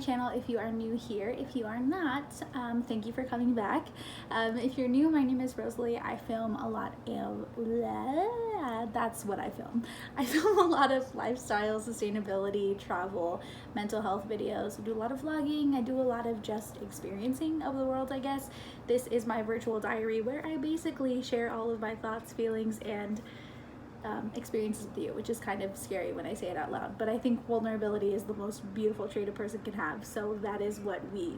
channel if you are new here. If you are not, thank you for coming back. If you're new, my name is Rosalie. I film a lot of, that's what I film. I film a lot of lifestyle, sustainability, travel, mental health videos. I do a lot of vlogging. I do a lot of just experiencing of the world, I guess. This is my virtual diary where I basically share all of my thoughts, feelings, and experiences with you, which is kind of scary when I say it out loud, but I think vulnerability is the most beautiful trait a person can have, so that is what we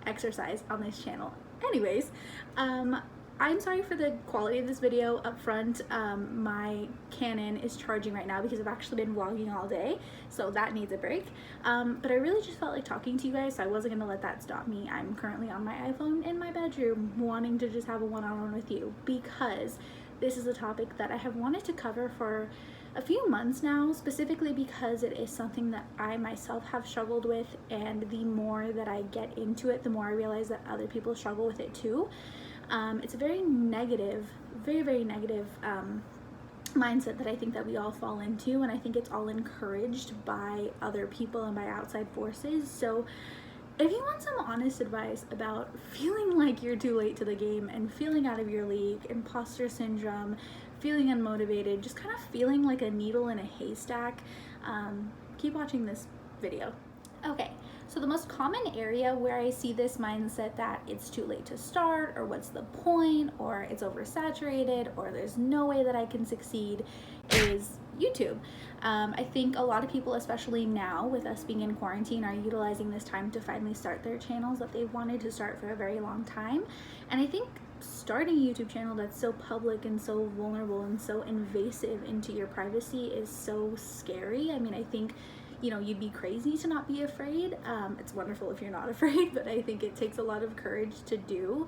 exercise on this channel. Anyways, I'm sorry for the quality of this video up front. My Canon is charging right now because I've actually been vlogging all day, so that needs a break. But I really just felt like talking to you guys, so I wasn't gonna let that stop me. I'm currently on my iPhone in my bedroom wanting to just have a one-on-one with you because this is a topic that I have wanted to cover for a few months now, specifically because it is something that I myself have struggled with, and the more that I get into it, the more I realize that other people struggle with it too. It's a very negative, very negative mindset that I think that we all fall into, and I think it's all encouraged by other people and by outside forces. So if you want some honest advice about feeling like you're too late to the game and feeling out of your league, imposter syndrome, feeling unmotivated, just kind of feeling like a needle in a haystack, keep watching this video. Okay, so the most common area where I see this mindset that it's too late to start, or what's the point, or it's oversaturated, or there's no way that I can succeed, is YouTube. I think a lot of people, especially now with us being in quarantine, are utilizing this time to finally start their channels that they've wanted to start for a very long time. And I think starting a YouTube channel that's so public and so vulnerable and so invasive into your privacy is so scary. I mean, I think, you know, you'd be crazy to not be afraid. It's wonderful if you're not afraid, but I think it takes a lot of courage to do,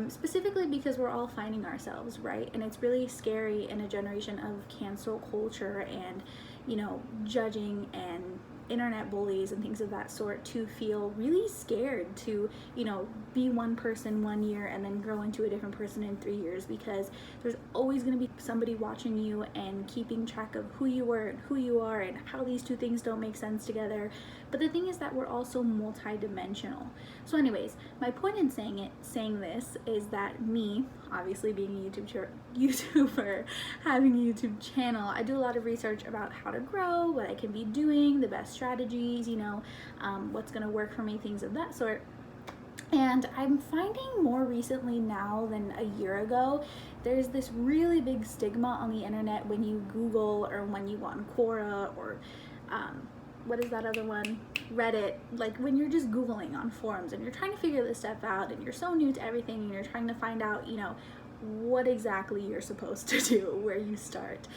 specifically because we're all finding ourselves, right? And it's really scary in a generation of cancel culture and, you know, judging and internet bullies and things of that sort to feel really scared to, you know, be one person 1 year and then grow into a different person in 3 years, because there's always going to be somebody watching you and keeping track of who you were and who you are and how these two things don't make sense together. But the thing is that we're also multi-dimensional. So anyways, my point in saying this is that me, obviously being a YouTuber, having a YouTube channel, I do a lot of research about how to grow, what I can be doing, the best strategies, you know, what's going to work for me, things of that sort. And I'm finding more recently now than a year ago, there's this really big stigma on the internet when you Google, or when you go on Quora, or what is that other one, Reddit, like when you're just Googling on forums and you're trying to figure this stuff out and you're so new to everything and you're trying to find out, you know, what exactly you're supposed to do, where you start.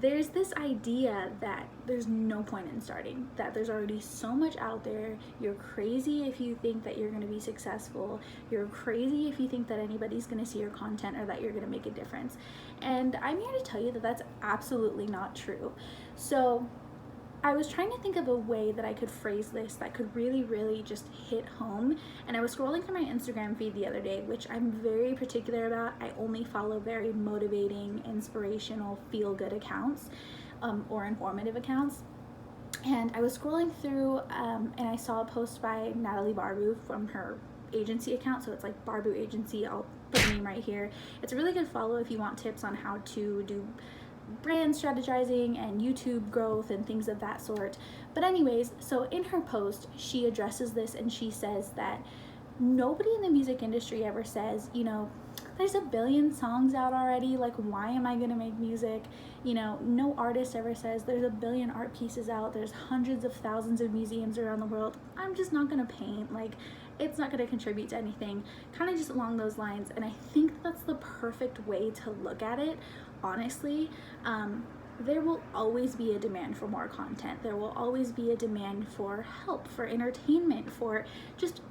There's this idea that there's no point in starting, that there's already so much out there. You're crazy if you think that you're going to be successful. You're crazy if you think that anybody's going to see your content or that you're going to make a difference. And I'm here to tell you that that's absolutely not true. So I was trying to think of a way that I could phrase this that could really just hit home, and I was scrolling through my Instagram feed the other day, which I'm very particular about. I only follow very motivating, inspirational, feel-good accounts, or informative accounts. And I was scrolling through and I saw a post by Natalie Barbu from her agency account, so it's like Barbu Agency. I'll put the name right here. It's a really good follow if you want tips on how to do brand strategizing and YouTube growth and things of that sort. But anyways, so in her post, she addresses this and she says that nobody in the music industry ever says, you know, there's a billion songs out already, like why am I gonna make music? You know, no artist ever says there's a billion art pieces out, there's hundreds of thousands of museums around the world, I'm just not gonna paint, like it's not gonna contribute to anything, kind of just along those lines. And I think that's the perfect way to look at it, honestly. There will always be a demand for more content. There will always be a demand for help, for entertainment, for just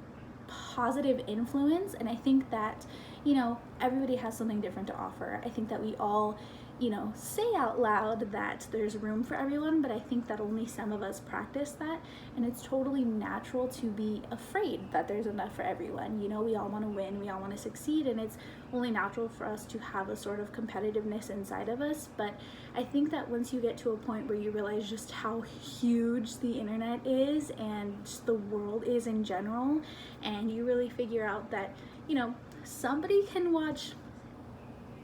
positive influence. And I think that, you know, everybody has something different to offer. I think that we all you know, say out loud that there's room for everyone, but I think that only some of us practice that, and it's totally natural to be afraid that there's enough for everyone. You know, we all want to win, we all want to succeed, and it's only natural for us to have a sort of competitiveness inside of us. But I think that once you get to a point where you realize just how huge the internet is and just the world is in general, and you really figure out that, you know, somebody can watch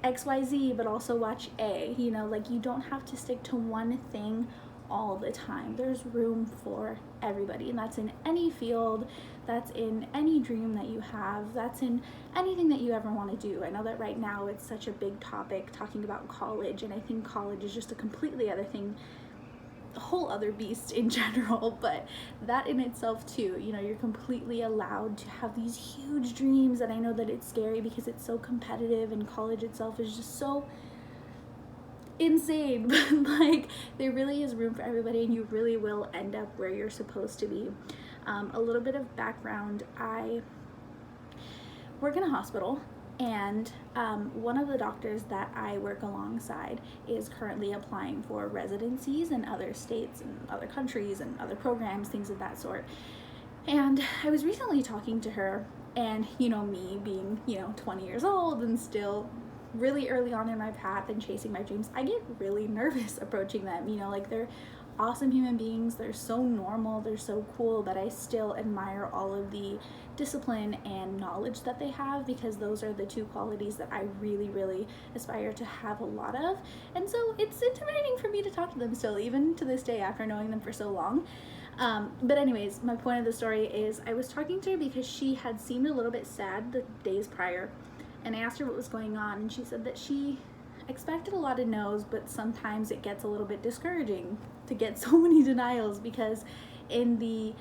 XYZ but also watch A, you know, like you don't have to stick to one thing all the time. There's room for everybody, and that's in any field, that's in any dream that you have, that's in anything that you ever want to do. I know that right now it's such a big topic talking about college, and I think college is just a completely other thing, a whole other beast in general, but that in itself too, you know, you're completely allowed to have these huge dreams. And I know that it's scary because it's so competitive, and college itself is just so insane, but like there really is room for everybody, and you really will end up where you're supposed to be. A little bit of background: I work in a hospital, and one of the doctors that I work alongside is currently applying for residencies in other states and other countries and other programs, things of that sort. And I was recently talking to her, and you know, me being, you know, 20 years old and still really early on in my path and chasing my dreams, I get really nervous approaching them. You know, like they're awesome human beings, they're so normal, they're so cool, but I still admire all of the discipline and knowledge that they have, because those are the two qualities that I really, really aspire to have a lot of. And so it's intimidating for me to talk to them still, even to this day after knowing them for so long. But anyways, my point of the story is I was talking to her because she had seemed a little bit sad the days prior, and I asked her what was going on, and she said that she expected a lot of no's, but sometimes it gets a little bit discouraging to get so many denials, because in the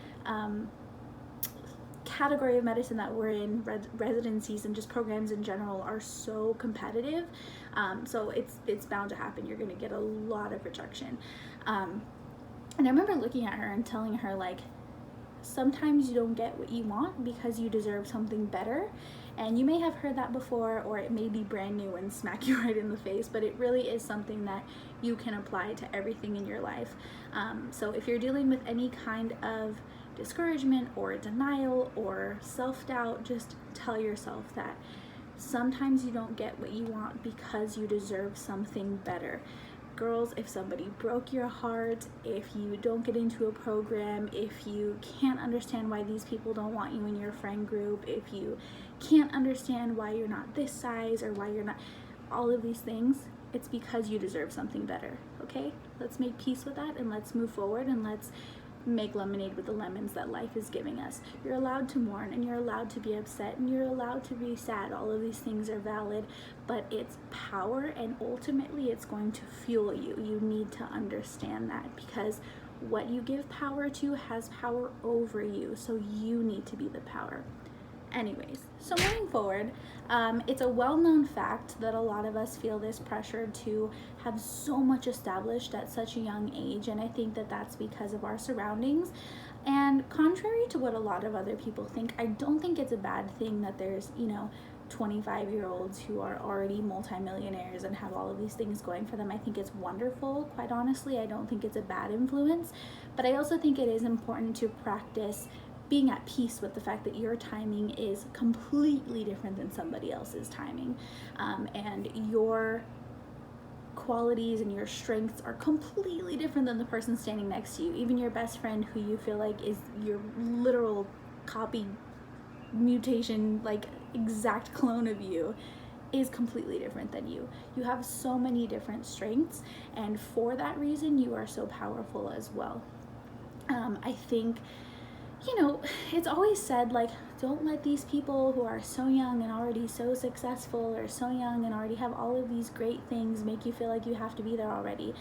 category of medicine that we're in, residencies and just programs in general are so competitive. So it's bound to happen. You're going to get a lot of rejection. And I remember looking at her and telling her, like, sometimes you don't get what you want because you deserve something better. And you may have heard that before, or it may be brand new and smack you right in the face, but it really is something that you can apply to everything in your life. So if you're dealing with any kind of discouragement or denial or self-doubt, just tell yourself that sometimes you don't get what you want because you deserve something better. Girls, if somebody broke your heart, if you don't get into a program, if you can't understand why these people don't want you in your friend group, if you can't understand why you're not this size or why you're not all of these things, it's because you deserve something better, okay? Let's make peace with that, and let's move forward, and let's make lemonade with the lemons that life is giving us. You're allowed to mourn, and you're allowed to be upset, and you're allowed to be sad. All of these things are valid, but it's power, and ultimately it's going to fuel you. You need to understand that, because what you give power to has power over you, so you need to be the power. Anyways, so moving forward, it's a well-known fact that a lot of us feel this pressure to have so much established at such a young age, and I think that that's because of our surroundings. And contrary to what a lot of other people think, I don't think it's a bad thing that there's, you know, 25-year-olds who are already multimillionaires and have all of these things going for them. I think it's wonderful, quite honestly. I don't think it's a bad influence, but I also think it is important to practice being at peace with the fact that your timing is completely different than somebody else's timing, and your qualities and your strengths are completely different than the person standing next to you. Even your best friend, who you feel like is your literal copy, mutation, like exact clone of you, is completely different than you. You have so many different strengths, and for that reason you are so powerful as well. I think, you know, it's always said, like, don't let these people who are so young and already so successful, or so young and already have all of these great things, make you feel like you have to be there already.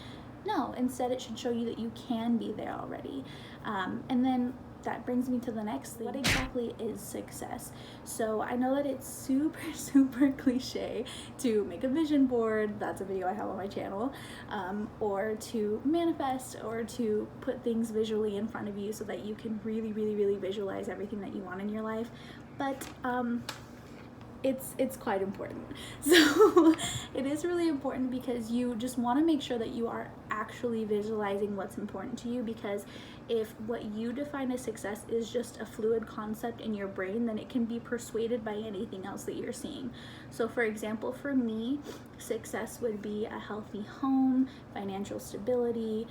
No, instead it should show you that you can be there already. And then that brings me to the next thing. What exactly is success? So I know that it's super cliche to make a vision board, that's a video I have on my channel, or to manifest, or to put things visually in front of you so that you can really visualize everything that you want in your life. But it's quite important. So it is really important because you just want to make sure that you are actually visualizing what's important to you, because if what you define as success is just a fluid concept in your brain, then it can be persuaded by anything else that you're seeing. So for example, for me, success would be a healthy home, financial stability,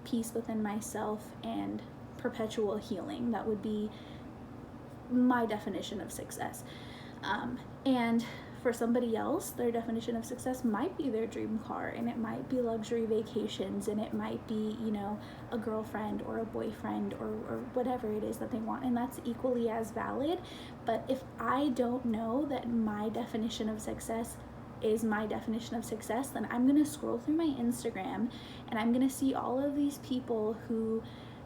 peace within myself, and perpetual healing. That would be my definition of success. And for somebody else, their definition of success might be their dream car, and it might be luxury vacations, and it might be, you know, a girlfriend or a boyfriend or whatever it is that they want, and that's equally as valid. But if I don't know that my definition of success is my definition of success, then I'm gonna scroll through my Instagram and I'm gonna see all of these people who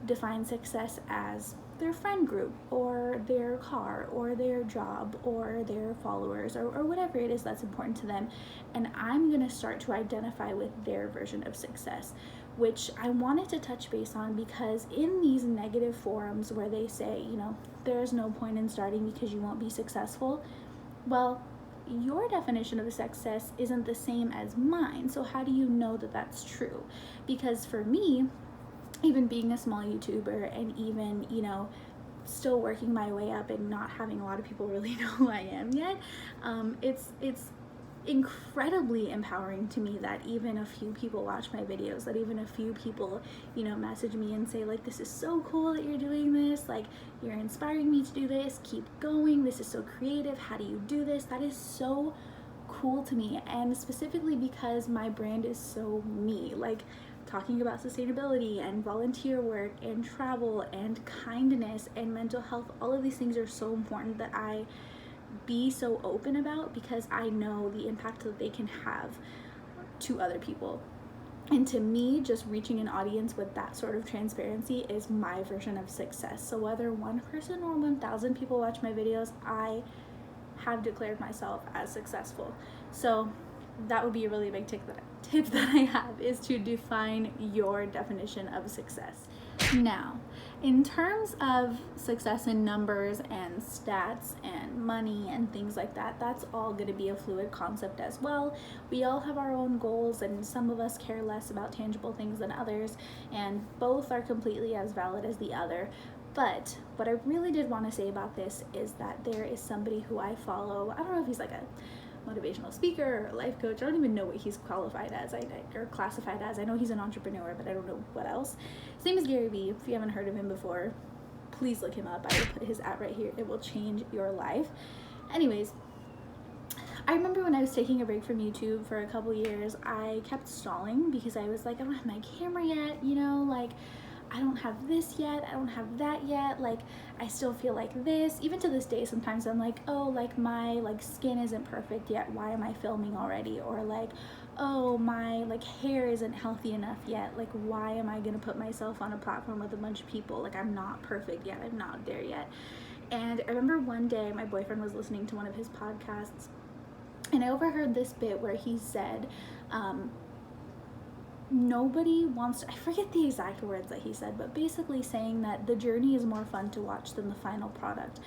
define success as their friend group or their car or their job or their followers or whatever it is that's important to them, and I'm gonna start to identify with their version of success, which I wanted to touch base on, because in these negative forums where they say, you know, there's no point in starting because you won't be successful, well, your definition of success isn't the same as mine, so how do you know that that's true? Because for me, even being a small YouTuber and even, you know, still working my way up and not having a lot of people really know who I am yet, it's incredibly empowering to me that even a few people watch my videos, that even a few people, you know, message me and say, like, this is so cool that you're doing this, like, you're inspiring me to do this, keep going, this is so creative, how do you do this? That is so cool to me, and specifically because my brand is so me, like, talking about sustainability and volunteer work and travel and kindness and mental health. All of these things are so important that I be so open about, because I know the impact that they can have to other people. And to me, just reaching an audience with that sort of transparency is my version of success. So whether 1 person or 1,000 people watch my videos, I have declared myself as successful. So that would be a really big tip that I have, is to define your definition of success. Now, in terms of success in numbers and stats and money and things like that, that's all going to be a fluid concept as well. We all have our own goals, and some of us care less about tangible things than others, and both are completely as valid as the other. But what I really did want to say about this is that there is somebody who I follow. I don't know if he's like a motivational speaker or a life coach. I don't even know what he's qualified as or classified as. I know he's an entrepreneur, but I don't know what else. His name is Gary Vee. If you haven't heard of him before, please look him up. I will put his @ right here. It will change your life. Anyways, I remember when I was taking a break from YouTube for a couple years, I kept stalling because I was like, I don't have my camera yet, you know, like, I don't have this yet, I don't have that yet, like, I still feel like this. Even to this day, sometimes I'm like, oh, like, my, like, skin isn't perfect yet, why am I filming already? Or like, oh, my, like, hair isn't healthy enough yet, like, why am I gonna put myself on a platform with a bunch of people? Like, I'm not perfect yet, I'm not there yet. And I remember one day my boyfriend was listening to one of his podcasts, and I overheard this bit where he said, nobody wants to, I forget the exact words that he said, but basically saying that the journey is more fun to watch than the final product.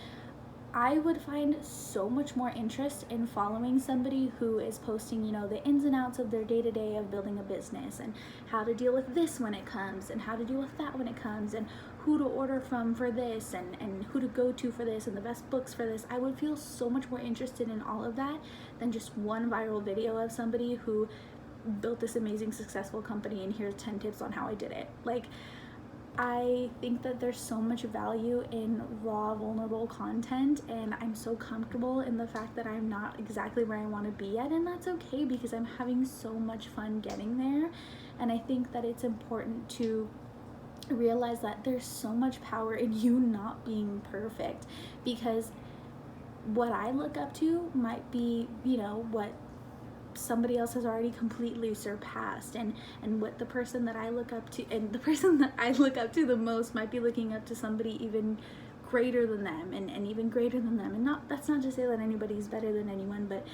I would find so much more interest in following somebody who is posting, you know, the ins and outs of their day-to-day of building a business, and how to deal with this when it comes, and how to deal with that when it comes, and who to order from for this, and who to go to for this, and the best books for this. I would feel so much more interested in all of that than just one viral video of somebody who built this amazing successful company and here's 10 tips on how I did it. Like, I think that there's so much value in raw, vulnerable content, and I'm so comfortable in the fact that I'm not exactly where I want to be yet, and that's okay because I'm having so much fun getting there. And I think that it's important to realize that there's so much power in you not being perfect, because what I look up to might be, you know, what somebody else has already completely surpassed, and what the person that I look up to, and the person that I look up to the most might be looking up to somebody even greater than them, and even greater than them. And that's not to say that anybody's better than anyone, but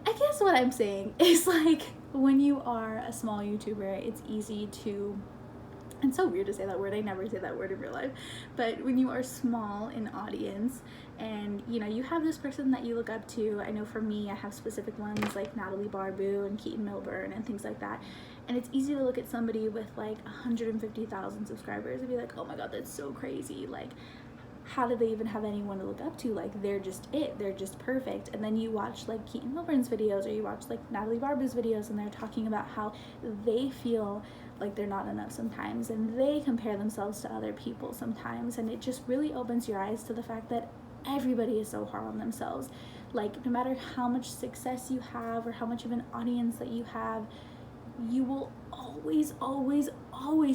I guess what I'm saying is, like, when you are a small YouTuber, it's easy to It's so weird to say that word. I never say that word in real life. But when you are small in audience and, you know, you have this person that you look up to. I know for me, I have specific ones like Natalie Barbu and Keaton Milburn and things like that. And it's easy to look at somebody with like 150,000 subscribers and be like, oh my God, that's so crazy. Like, how do they even have anyone to look up to? Like, they're just it. They're just perfect. And then you watch like Keaton Milburn's videos, or you watch like Natalie Barbu's videos, and they're talking about how they feel like they're not enough sometimes, and they compare themselves to other people sometimes, and it just really opens your eyes to the fact that everybody is so hard on themselves. Like, no matter how much success you have or how much of an audience that you have, you will always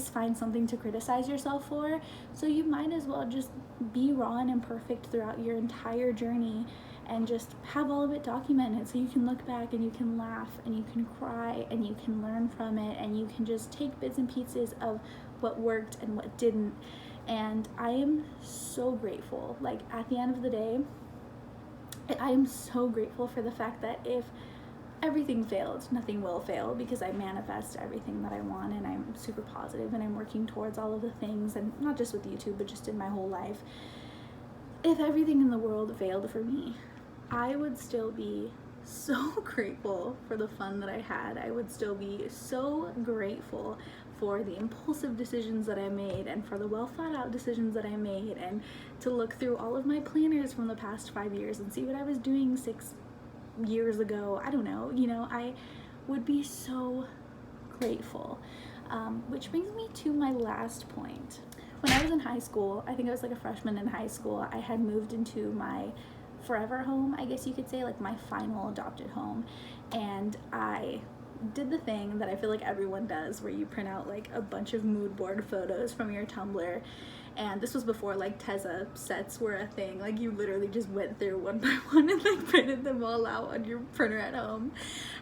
find something to criticize yourself for. So you might as well just be raw and imperfect throughout your entire journey and just have all of it documented, so you can look back and you can laugh and you can cry and you can learn from it, and you can just take bits and pieces of what worked and what didn't. And I am so grateful. Like, at the end of the day, I am so grateful for the fact that if everything failed, nothing will fail, because I manifest everything that I want, and I'm super positive, and I'm working towards all of the things, and not just with YouTube, but just in my whole life. If everything in the world failed for me, I would still be so grateful for the fun that I had. I would still be so grateful for the impulsive decisions that I made, and for the well thought out decisions that I made, and to look through all of my planners from the past 5 years and see what I was doing 6 years ago. I don't know, you know, I would be so grateful. Which brings me to my last point. When I was in high school, I think I was like a freshman in high school, I had moved into my forever home, I guess you could say, like my final adopted home. And I did the thing that I feel like everyone does, where you print out like a bunch of mood board photos from your Tumblr. And this was before like Tezza sets were a thing. Like, you literally just went through one by one and like printed them all out on your printer at home.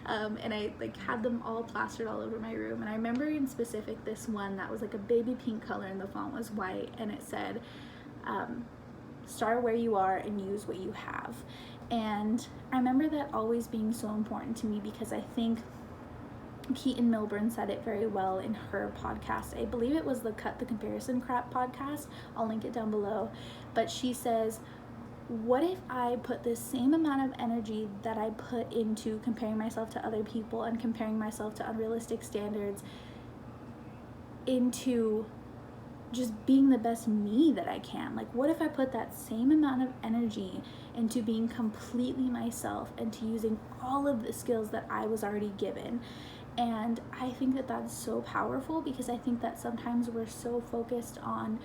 And I like had them all plastered all over my room. And I remember in specific this one that was like a baby pink color and the font was white, and it said, start where you are and use what you have. And I remember that always being so important to me, because I think Keaton Milburn said it very well in her podcast. I believe it was the Cut the Comparison Crap podcast. I'll link it down below. But she says, what if I put the same amount of energy that I put into comparing myself to other people and comparing myself to unrealistic standards into just being the best me that I can? Like, what if I put that same amount of energy into being completely myself and to using all of the skills that I was already given? And I think that that's so powerful, because I think that sometimes we're so focused on,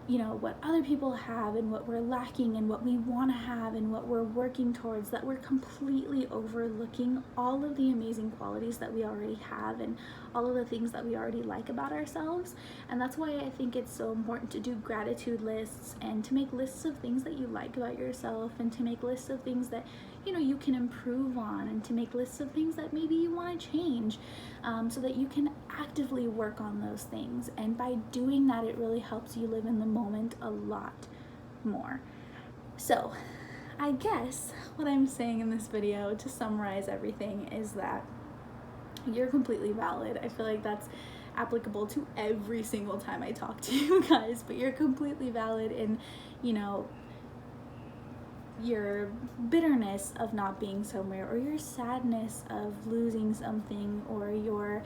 you know, what other people have and what we're lacking and what we want to have and what we're working towards, that we're completely overlooking all of the amazing qualities that we already have and all of the things that we already like about ourselves. And that's why I think it's so important to do gratitude lists, and to make lists of things that you like about yourself, and to make lists of things that, you know, you can improve on, and to make lists of things that maybe you want to change, so that you can actively work on those things. And by doing that, it really helps you live in the moment a lot more. So I guess what I'm saying in this video, to summarize everything, is that you're completely valid. I feel like that's applicable to every single time I talk to you guys, but you're completely valid in, you know, your bitterness of not being somewhere, or your sadness of losing something, or your,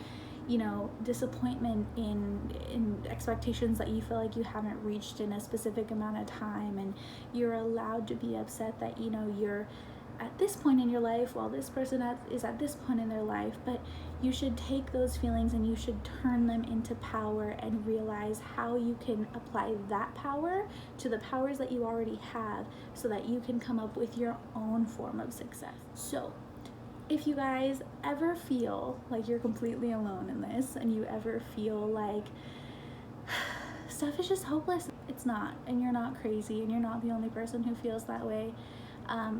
you know, disappointment in expectations that you feel like you haven't reached in a specific amount of time. And you're allowed to be upset that, you know, you're at this point in your life while this person is at this point in their life. But you should take those feelings and you should turn them into power, and realize how you can apply that power to the powers that you already have, so that you can come up with your own form of success. So if you guys ever feel like you're completely alone in this, and you ever feel like stuff is just hopeless, it's not, and you're not crazy, and you're not the only person who feels that way.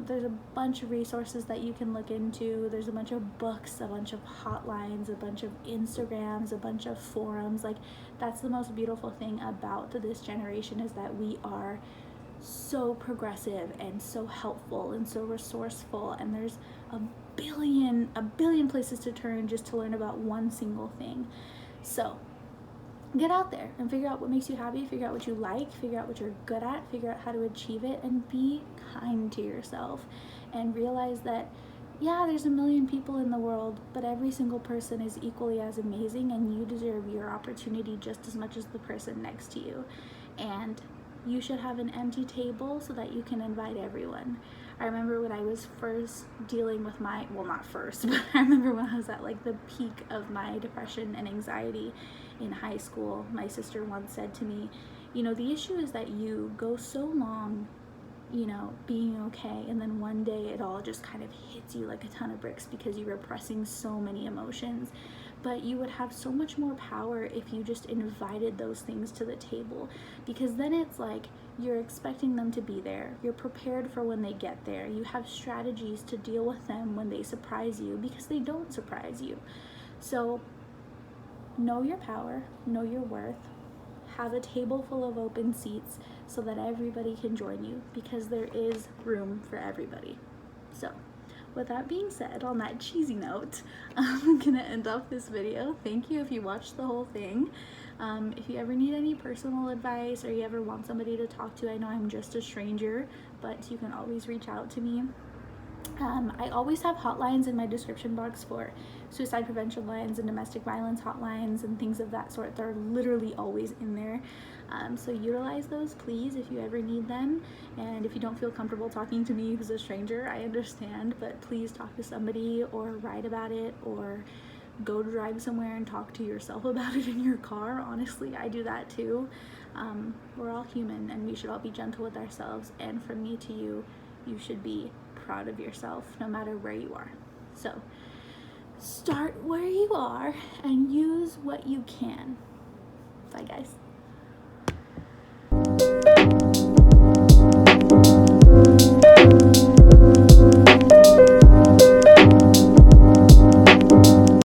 There's a bunch of resources that you can look into. There's a bunch of books, a bunch of hotlines, a bunch of Instagrams, a bunch of forums. Like, that's the most beautiful thing about this generation, is that we are so progressive and so helpful and so resourceful, and there's a billion places to turn just to learn about one single thing. So get out there and figure out what makes you happy, figure out what you like, figure out what you're good at, figure out how to achieve it, and be kind to yourself. And realize that, yeah, there's a million people in the world, but every single person is equally as amazing, and you deserve your opportunity just as much as the person next to you. And you should have an empty table so that you can invite everyone. I remember when I was first dealing with my, well, not first, but I remember when I was at like the peak of my depression and anxiety in high school, my sister once said to me, you know, the issue is that you go so long, you know, being okay, and then one day it all just kind of hits you like a ton of bricks because you were repressing so many emotions. But you would have so much more power if you just invited those things to the table, because then it's like you're expecting them to be there. You're prepared for when they get there. You have strategies to deal with them when they surprise you, because they don't surprise you. So know your power, know your worth, have a table full of open seats so that everybody can join you, because there is room for everybody. So with that being said, on that cheesy note, I'm gonna end off this video. Thank you if you watched the whole thing. If you ever need any personal advice, or you ever want somebody to talk to, I know I'm just a stranger, but you can always reach out to me. I always have hotlines in my description box for suicide prevention lines and domestic violence hotlines and things of that sort. They're literally always in there. So utilize those, please, if you ever need them. And if you don't feel comfortable talking to me who's a stranger, I understand, but please talk to somebody, or write about it, or go drive somewhere and talk to yourself about it in your car. Honestly, I do that too. We're all human, and we should all be gentle with ourselves. And from me to you, you should be proud of yourself no matter where you are. So start where you are and use what you can. Bye guys.